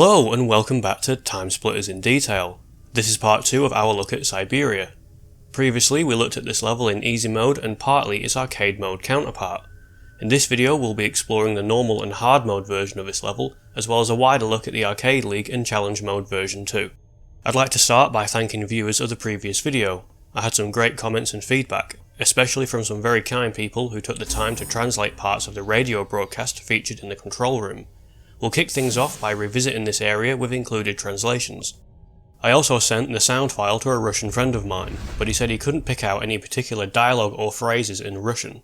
Hello and welcome back to TimeSplitters in Detail. This is part 2 of our look at Siberia. Previously we looked at this level in easy mode and partly its arcade mode counterpart. In this video we'll be exploring the normal and hard mode version of this level, as well as a wider look at the arcade league and challenge mode version 2. I'd like to start by thanking viewers of the previous video. I had some great comments and feedback, especially from some very kind people who took the time to translate parts of the radio broadcast featured in the control room. We'll kick things off by revisiting this area with included translations. I also sent the sound file to a Russian friend of mine, but he said he couldn't pick out any particular dialogue or phrases in Russian.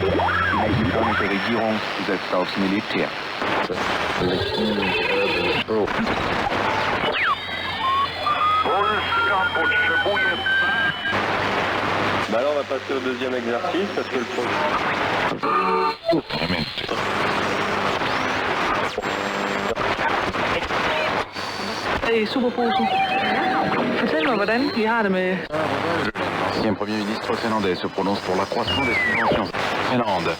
Die amerikanische Regierung setzt aufs Militär. Bah là on va passer au deuxième exercice parce que le Hey, superpose. Fortæl mig, hvordan I har det med... L'ancien Premier ministre finlandais se prononce pour l'accroissement des subventions Finlande.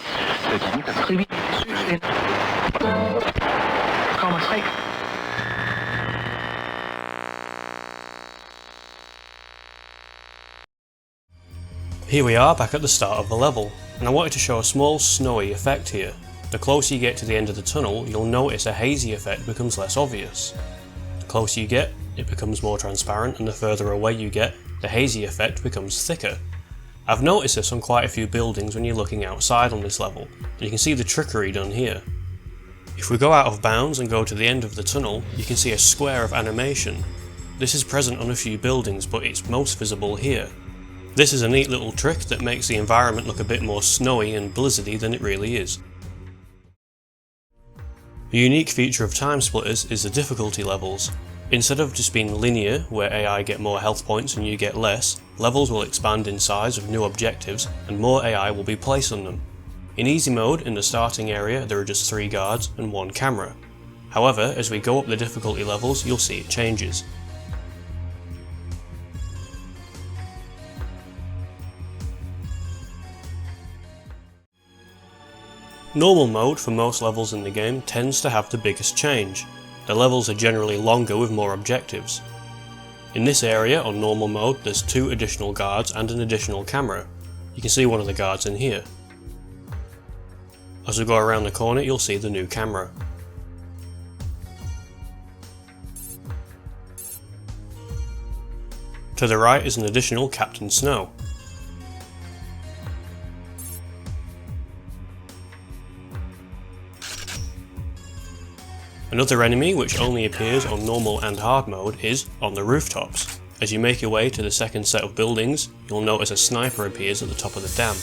Cette initiative Kommer 3. Here we are back at the start of the level, and I wanted to show a small snowy effect here. The closer you get to the end of the tunnel, you'll notice a hazy effect becomes less obvious. The closer you get, it becomes more transparent, and the further away you get, the hazy effect becomes thicker. I've noticed this on quite a few buildings when you're looking outside on this level, and you can see the trickery done here. If we go out of bounds and go to the end of the tunnel, you can see a square of animation. This is present on a few buildings, but it's most visible here. This is a neat little trick that makes the environment look a bit more snowy and blizzardy than it really is. A unique feature of TimeSplitters is the difficulty levels. Instead of just being linear, where AI get more health points and you get less, levels will expand in size with new objectives and more AI will be placed on them. In easy mode, in the starting area, there are just 3 guards and 1 camera. However, as we go up the difficulty levels, you'll see it changes. Normal mode for most levels in the game tends to have the biggest change. The levels are generally longer with more objectives. In this area, on normal mode, there's 2 additional guards and an additional camera. You can see one of the guards in here. As we go around the corner, you'll see the new camera. To the right is an additional Captain Snow. Another enemy which only appears on normal and hard mode is on the rooftops. As you make your way to the second set of buildings, you'll notice a sniper appears at the top of the dam.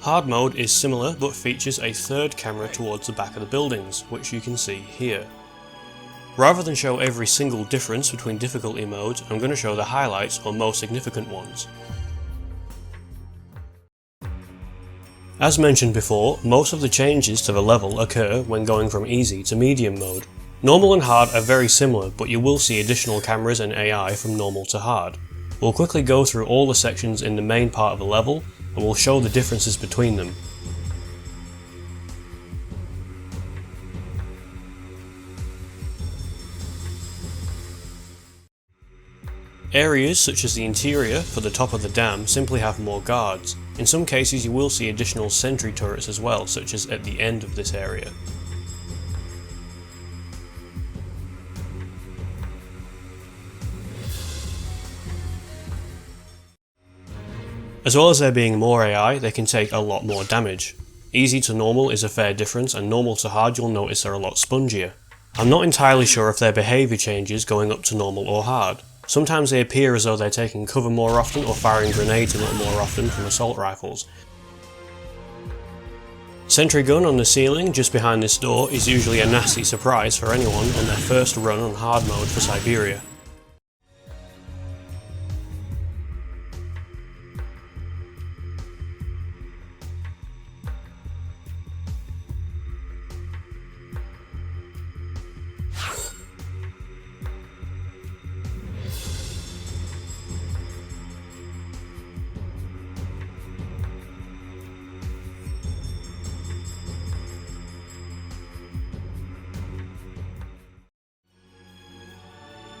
Hard mode is similar but features a 3rd camera towards the back of the buildings, which you can see here. Rather than show every single difference between difficulty modes, I'm going to show the highlights or most significant ones. As mentioned before, most of the changes to the level occur when going from easy to medium mode. Normal and hard are very similar, but you will see additional cameras and AI from normal to hard. We'll quickly go through all the sections in the main part of the level, and we'll show the differences between them. Areas such as the interior for the top of the dam simply have more guards. In some cases you will see additional sentry turrets as well, such as at the end of this area. As well as there being more AI, they can take a lot more damage. Easy to normal is a fair difference, and normal to hard you'll notice are a lot spongier. I'm not entirely sure if their behaviour changes going up to normal or hard. Sometimes they appear as though they're taking cover more often or firing grenades a little more often from assault rifles. Sentry Gun on the ceiling just behind this door is usually a nasty surprise for anyone on their first run on hard mode for Siberia.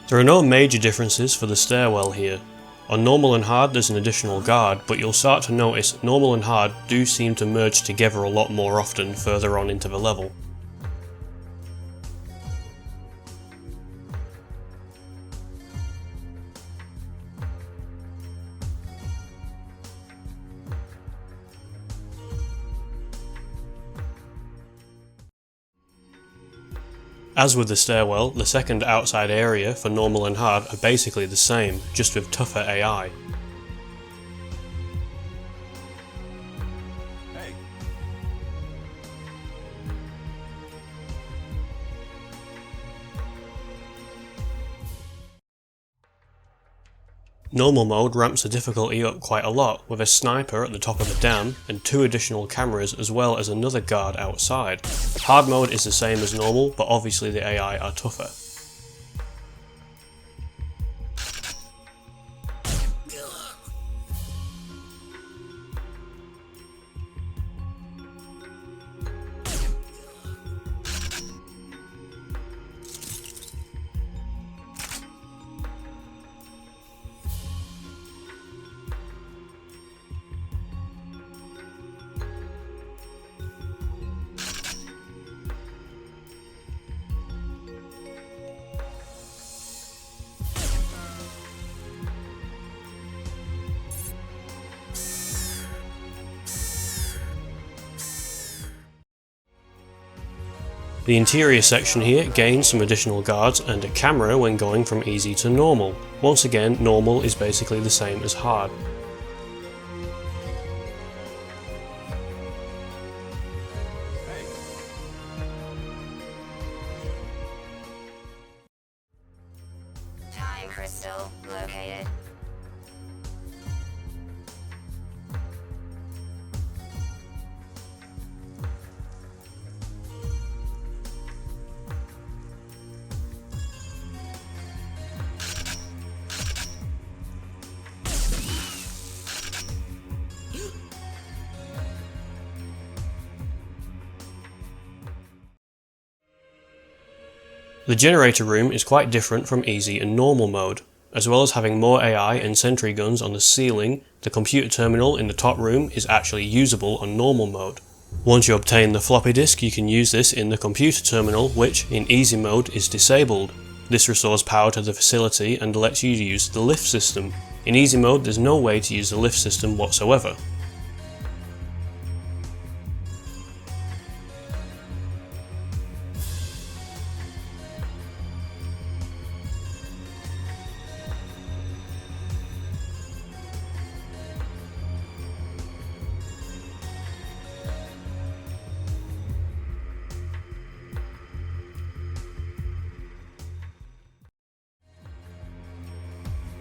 There are no major differences for the stairwell here. On normal and hard there's an additional guard, but you'll start to notice normal and hard do seem to merge together a lot more often further on into the level. As with the stairwell, the second outside area for normal and hard are basically the same, just with tougher AI. Normal mode ramps the difficulty up quite a lot, with a sniper at the top of the dam and 2 additional cameras as well as another guard outside. Hard mode is the same as normal, but obviously the AI are tougher. The interior section here gains some additional guards and a camera when going from easy to normal. Once again, normal is basically the same as hard. Time crystal located. The generator room is quite different from easy and normal mode. As well as having more AI and sentry guns on the ceiling, the computer terminal in the top room is actually usable on normal mode. Once you obtain the floppy disk, you can use this in the computer terminal, which in easy mode is disabled. This restores power to the facility and lets you use the lift system. In easy mode there's no way to use the lift system whatsoever.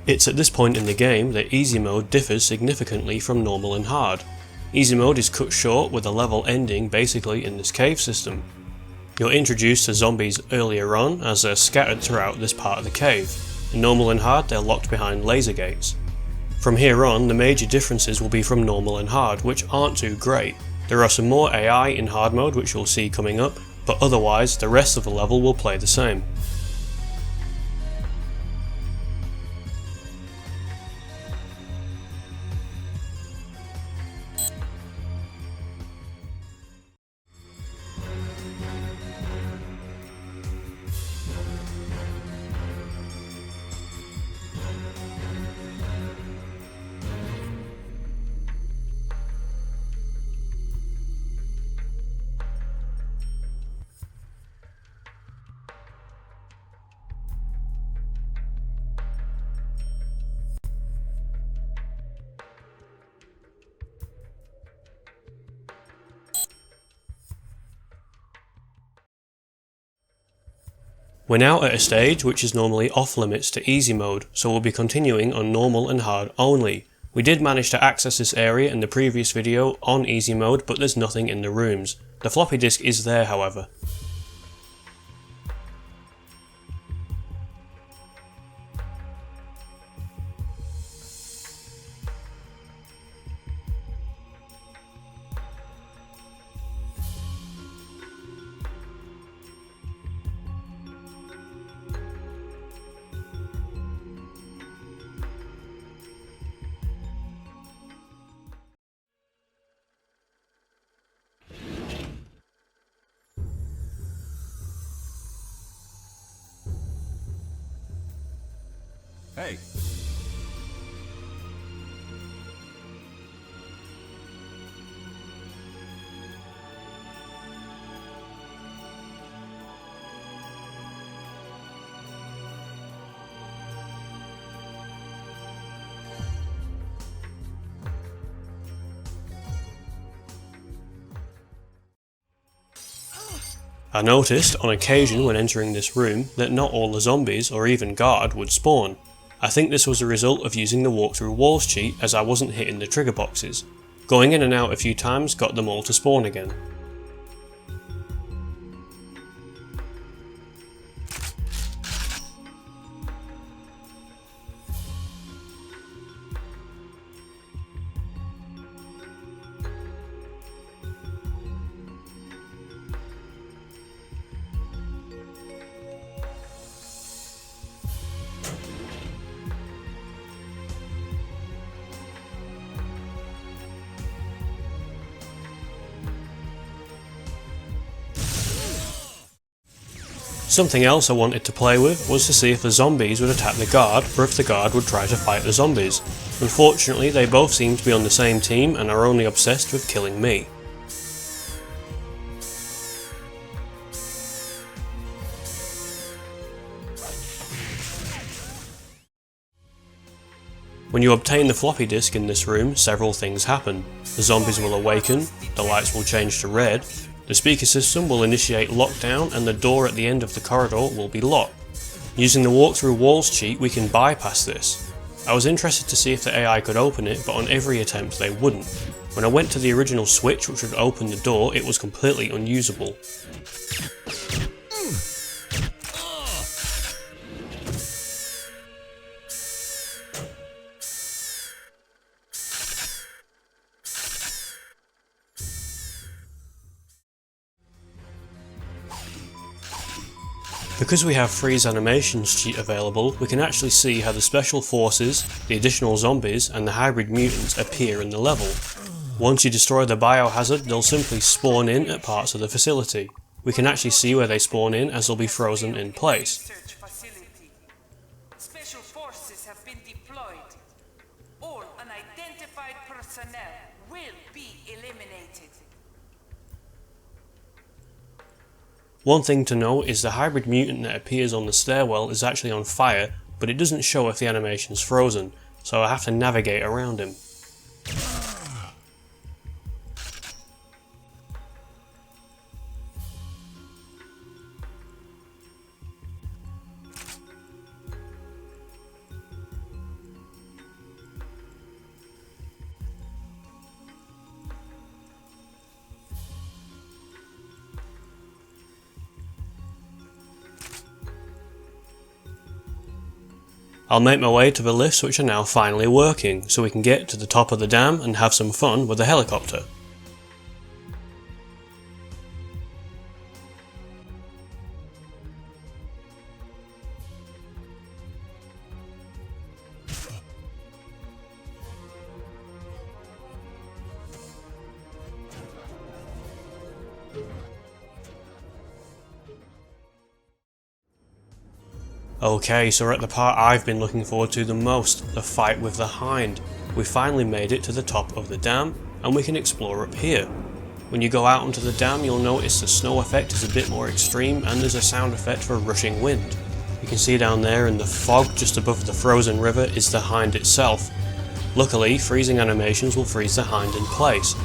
It's at this point in the game that easy mode differs significantly from normal and hard. Easy mode is cut short with a level ending basically in this cave system. You're introduced to zombies earlier on as they're scattered throughout this part of the cave. In normal and hard they're locked behind laser gates. From here on the major differences will be from normal and hard, which aren't too great. There are some more AI in hard mode which you'll see coming up, but otherwise the rest of the level will play the same. We're now at a stage which is normally off limits to easy mode, so we'll be continuing on normal and hard only. We did manage to access this area in the previous video on easy mode, but there's nothing in the rooms. The floppy disk is there, however. Hey. I noticed on occasion when entering this room that not all the zombies or even guard would spawn. I think this was a result of using the walkthrough walls cheat, as I wasn't hitting the trigger boxes. Going in and out a few times got them all to spawn again. Something else I wanted to play with was to see if the zombies would attack the guard, or if the guard would try to fight the zombies. Unfortunately, they both seem to be on the same team and are only obsessed with killing me. When you obtain the floppy disk in this room, several things happen. The zombies will awaken, the lights will change to red, the speaker system will initiate lockdown, and the door at the end of the corridor will be locked. Using the walkthrough walls cheat, we can bypass this. I was interested to see if the AI could open it, but on every attempt they wouldn't. When I went to the original switch which would open the door, it was completely unusable. Because we have freeze animations cheat available, we can actually see how the special forces, the additional zombies and the hybrid mutants appear in the level. Once you destroy the biohazard, they'll simply spawn in at parts of the facility. We can actually see where they spawn in, as they'll be frozen in place. Special forces have been deployed. All unidentified personnel will be eliminated. One thing to note is the hybrid mutant that appears on the stairwell is actually on fire, but it doesn't show if the animation's frozen, so I have to navigate around him. I'll make my way to the lifts, which are now finally working, so we can get to the top of the dam and have some fun with the helicopter. Okay, so we're at the part I've been looking forward to the most, the fight with the Hind. We finally made it to the top of the dam, and we can explore up here. When you go out onto the dam, you'll notice the snow effect is a bit more extreme, and there's a sound effect for rushing wind. You can see down there in the fog just above the frozen river is the Hind itself. Luckily, freezing animations will freeze the Hind in place,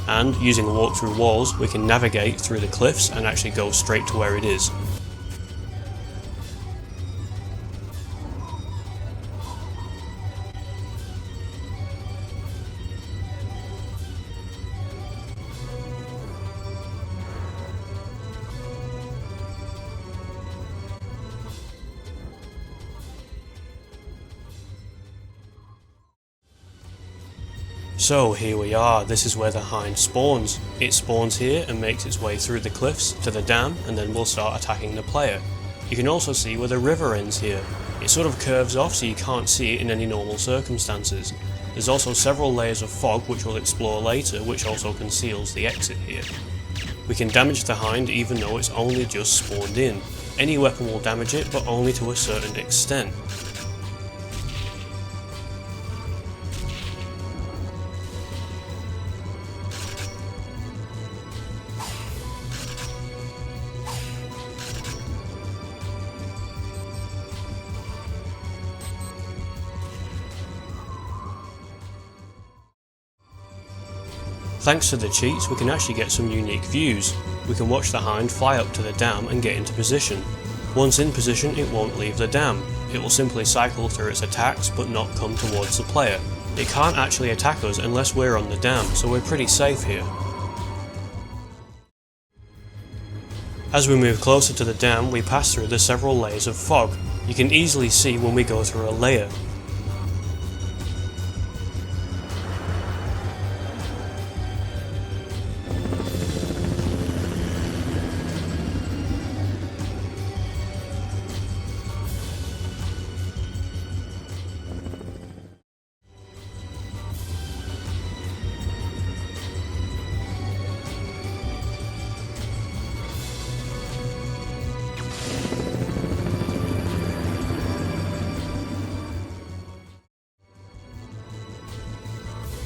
and using walk-through walls we can navigate through the cliffs and actually go straight to where it is. So here we are, this is where the hind spawns. It spawns here and makes its way through the cliffs to the dam, and then will start attacking the player. You can also see where the river ends here. It sort of curves off so you can't see it in any normal circumstances. There's also several layers of fog which we'll explore later, which also conceals the exit here. We can damage the hind even though it's only just spawned in. Any weapon will damage it, but only to a certain extent. Thanks to the cheats, we can actually get some unique views. We can watch the hind fly up to the dam and get into position. Once in position, it won't leave the dam. It will simply cycle through its attacks but not come towards the player. It can't actually attack us unless we're on the dam, so we're pretty safe here. As we move closer to the dam, we pass through the several layers of fog. You can easily see when we go through a layer.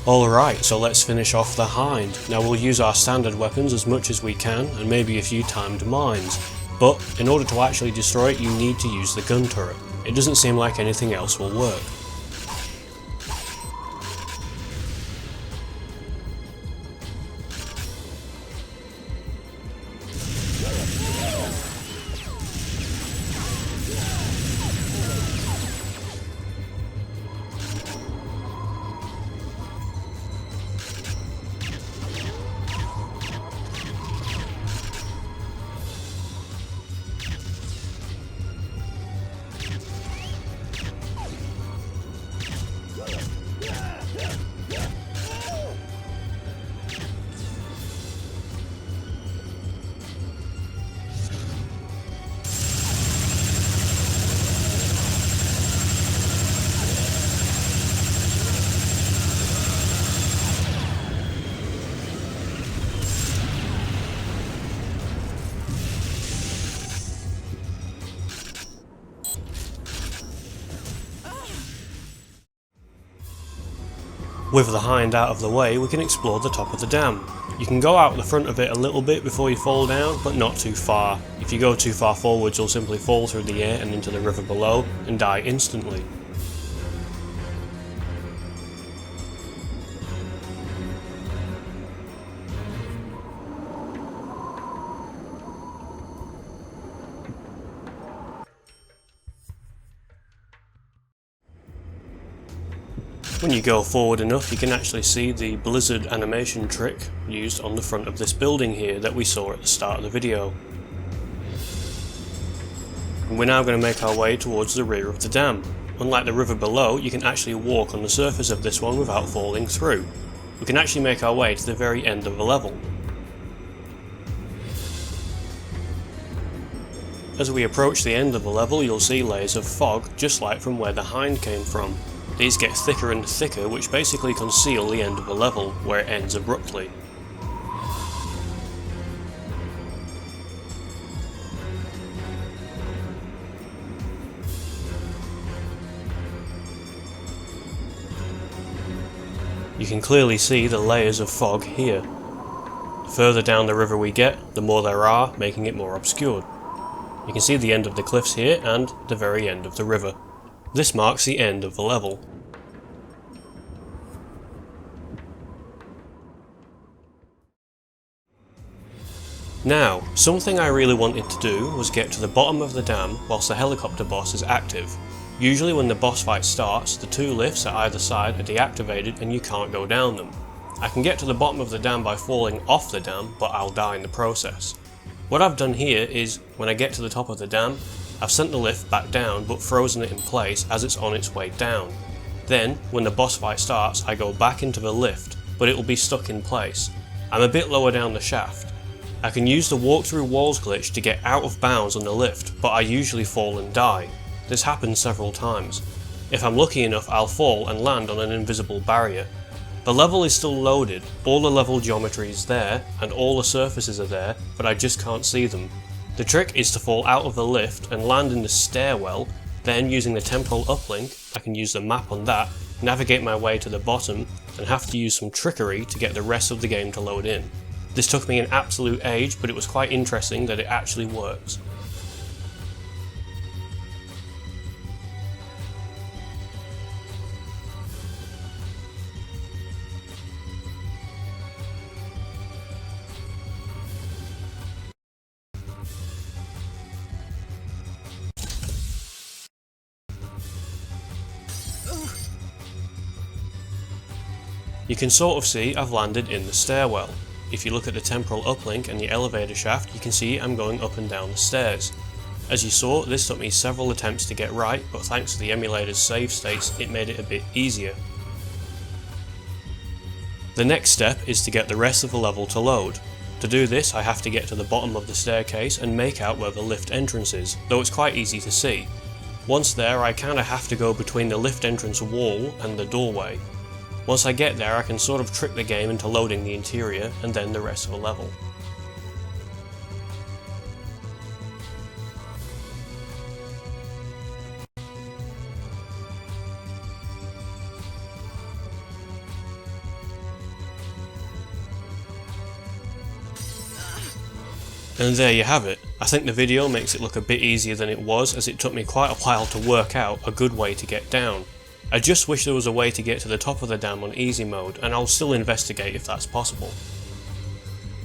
Alright, so let's finish off the hind. Now we'll use our standard weapons as much as we can, and maybe a few timed mines. But in order to actually destroy it, you need to use the gun turret. It doesn't seem like anything else will work. With the hind out of the way, we can explore the top of the dam. You can go out the front of it a little bit before you fall down, but not too far. If you go too far forwards, you'll simply fall through the air and into the river below and die instantly. When you go forward enough, you can actually see the blizzard animation trick used on the front of this building here that we saw at the start of the video. And we're now going to make our way towards the rear of the dam. Unlike the river below, you can actually walk on the surface of this one without falling through. We can actually make our way to the very end of the level. As we approach the end of the level, you'll see layers of fog, just like from where the hind came from. These get thicker and thicker, which basically conceal the end of the level, where it ends abruptly. You can clearly see the layers of fog here. The further down the river we get, the more there are, making it more obscured. You can see the end of the cliffs here and the very end of the river. This marks the end of the level. Now, something I really wanted to do was get to the bottom of the dam whilst the helicopter boss is active. Usually when the boss fight starts, the two lifts at either side are deactivated and you can't go down them. I can get to the bottom of the dam by falling off the dam, but I'll die in the process. What I've done here is, when I get to the top of the dam, I've sent the lift back down but frozen it in place as it's on its way down. Then, when the boss fight starts, I go back into the lift, but it will be stuck in place. I'm a bit lower down the shaft. I can use the walk through walls glitch to get out of bounds on the lift, but I usually fall and die. This happens several times. If I'm lucky enough, I'll fall and land on an invisible barrier. The level is still loaded, all the level geometry is there, and all the surfaces are there, but I just can't see them. The trick is to fall out of the lift and land in the stairwell, then using the temporal uplink, I can use the map on that, navigate my way to the bottom, and have to use some trickery to get the rest of the game to load in. This took me an absolute age, but it was quite interesting that it actually works. You can sort of see I've landed in the stairwell. If you look at the temporal uplink and the elevator shaft, you can see I'm going up and down the stairs. As you saw, this took me several attempts to get right, but thanks to the emulator's save states, it made it a bit easier. The next step is to get the rest of the level to load. To do this, I have to get to the bottom of the staircase and make out where the lift entrance is, though it's quite easy to see. Once there, I kinda have to go between the lift entrance wall and the doorway. Once I get there, I can sort of trick the game into loading the interior and then the rest of the level. And there you have it. I think the video makes it look a bit easier than it was, as it took me quite a while to work out a good way to get down. I just wish there was a way to get to the top of the dam on easy mode, and I'll still investigate if that's possible.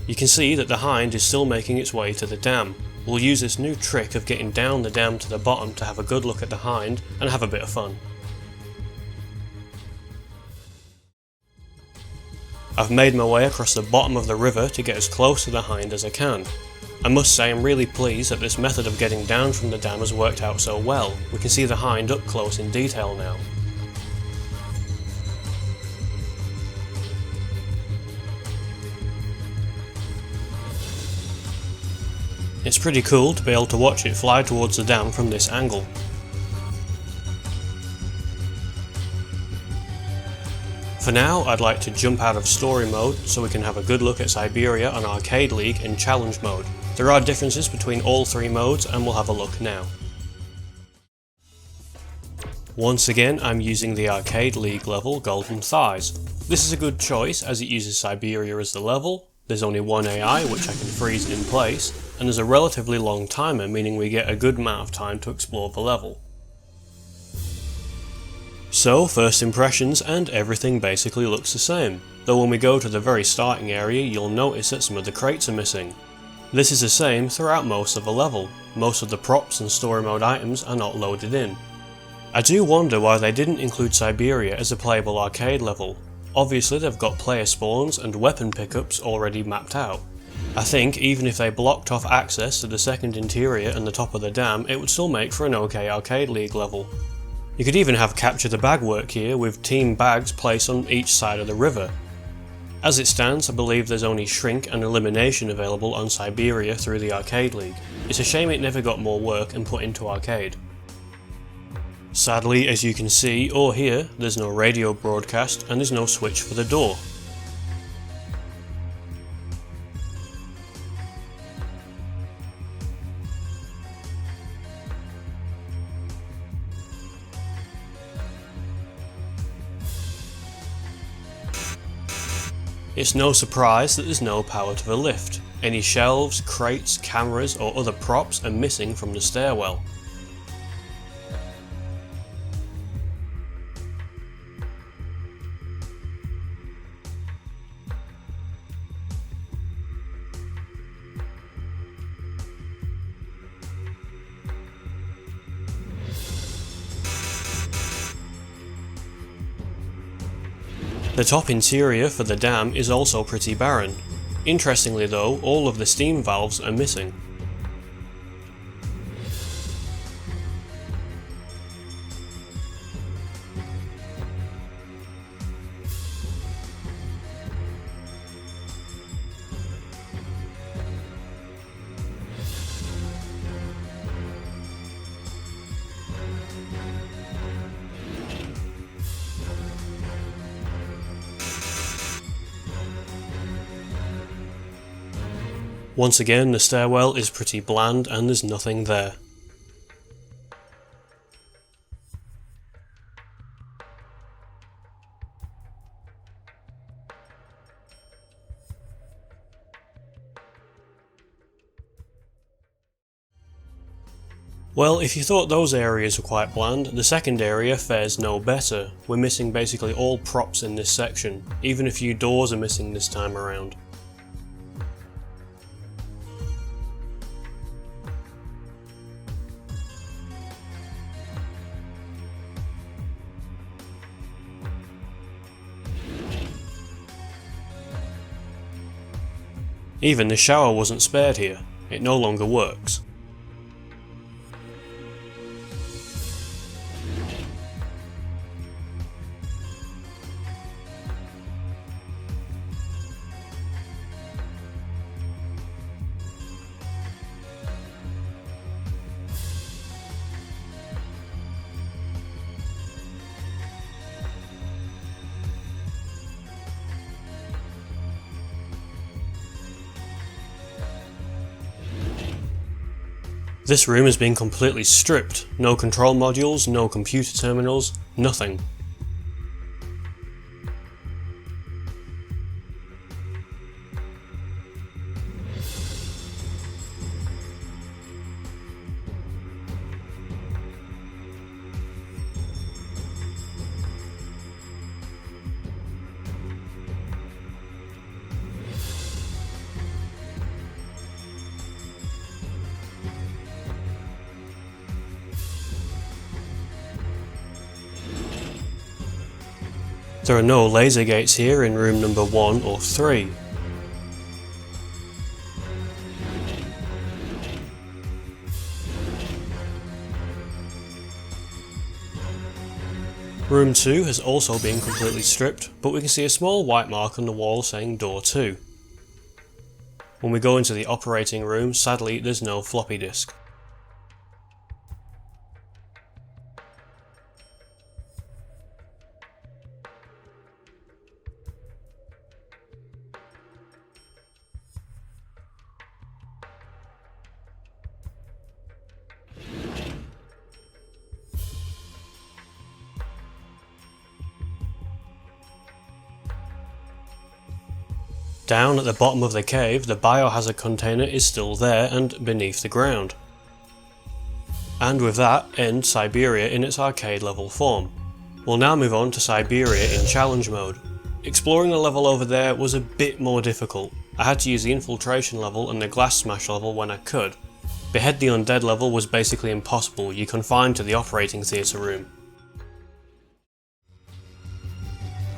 You can see that the hind is still making its way to the dam. We'll use this new trick of getting down the dam to the bottom to have a good look at the hind and have a bit of fun. I've made my way across the bottom of the river to get as close to the hind as I can. I must say I'm really pleased that this method of getting down from the dam has worked out so well. We can see the hind up close in detail now. It's pretty cool to be able to watch it fly towards the dam from this angle. For now, I'd like to jump out of story mode so we can have a good look at Siberia on Arcade League and challenge mode. There are differences between all three modes and we'll have a look now. Once again, I'm using the Arcade League level Golden Thighs. This is a good choice as it uses Siberia as the level, there's only one AI which I can freeze in place, and there's a relatively long timer, meaning we get a good amount of time to explore the level. So, first impressions, and everything basically looks the same, though when we go to the very starting area you'll notice that some of the crates are missing. This is the same throughout most of the level. Most of the props and story mode items are not loaded in. I do wonder why they didn't include Siberia as a playable arcade level. Obviously they've got player spawns and weapon pickups already mapped out. I think even if they blocked off access to the second interior and the top of the dam, it would still make for an okay Arcade League level. You could even have capture the bag work here with team bags placed on each side of the river. As it stands, I believe there's only shrink and elimination available on Siberia through the Arcade League. It's a shame it never got more work and put into arcade. Sadly, as you can see or hear, there's no radio broadcast and there's no switch for the door. It's no surprise that there's no power to the lift. Any shelves, crates, cameras or other props are missing from the stairwell. The top interior for the dam is also pretty barren. Interestingly though, all of the steam valves are missing. Once again, the stairwell is pretty bland and there's nothing there. Well, if you thought those areas were quite bland, the second area fares no better. We're missing basically all props in this section, even a few doors are missing this time around. Even the shower wasn't spared here, it no longer works. This room has been completely stripped, no control modules, no computer terminals, nothing. There are no laser gates here in room number 1 or 3. Room 2 has also been completely stripped, but we can see a small white mark on the wall saying door 2. When we go into the operating room, sadly there's no floppy disk. Down at the bottom of the cave, the biohazard container is still there and beneath the ground. And with that, ends Siberia in its arcade level form. We'll now move on to Siberia in challenge mode. Exploring the level over there was a bit more difficult. I had to use the infiltration level and the glass smash level when I could. Behead the undead level was basically impossible, you're confined to the operating theatre room.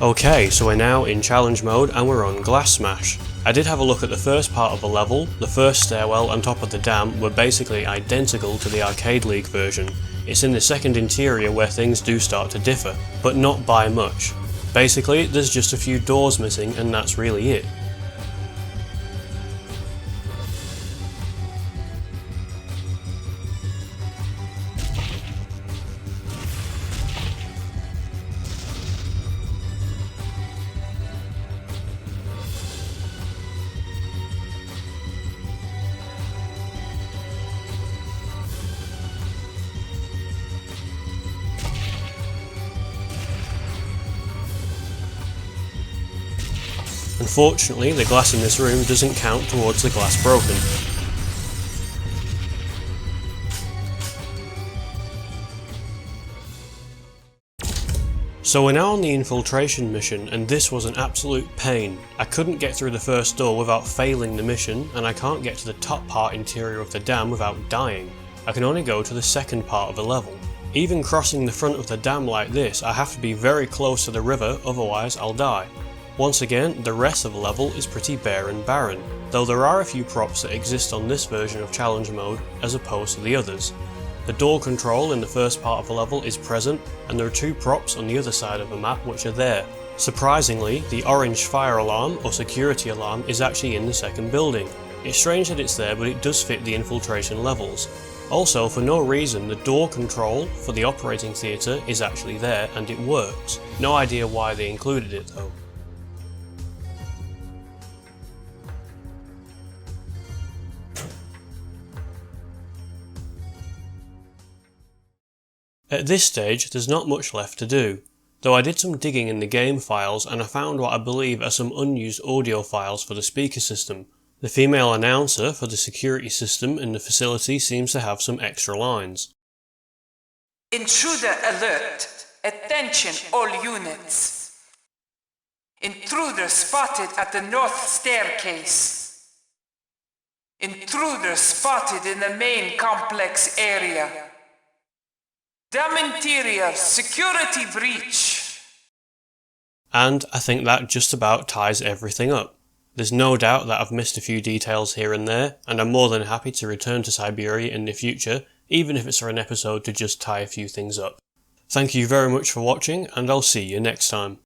Okay, so we're now in challenge mode and we're on Glass Smash. I did have a look at the first part of the level. The first stairwell on top of the dam were basically identical to the Arcade League version. It's in the second interior where things do start to differ, but not by much. Basically, there's just a few doors missing and that's really it. Unfortunately, the glass in this room doesn't count towards the glass broken. So we're now on the infiltration mission, and this was an absolute pain. I couldn't get through the first door without failing the mission, and I can't get to the top part interior of the dam without dying. I can only go to the second part of the level. Even crossing the front of the dam like this, I have to be very close to the river, otherwise I'll die. Once again, the rest of the level is pretty bare and barren, though there are a few props that exist on this version of challenge mode as opposed to the others. The door control in the first part of the level is present, and there are two props on the other side of the map which are there. Surprisingly, the orange fire alarm or security alarm is actually in the second building. It's strange that it's there, but it does fit the infiltration levels. Also, for no reason, the door control for the operating theatre is actually there and it works. No idea why they included it though. At this stage there's not much left to do, though I did some digging in the game files and I found what I believe are some unused audio files for the speaker system. The female announcer for the security system in the facility seems to have some extra lines. Intruder alert. Attention all units. Intruder spotted at the north staircase. Intruder spotted in the main complex area. Dam interior security breach. And I think that just about ties everything up. There's no doubt that I've missed a few details here and there, and I'm more than happy to return to Siberia in the future, even if it's for an episode to just tie a few things up. Thank you very much for watching, and I'll see you next time.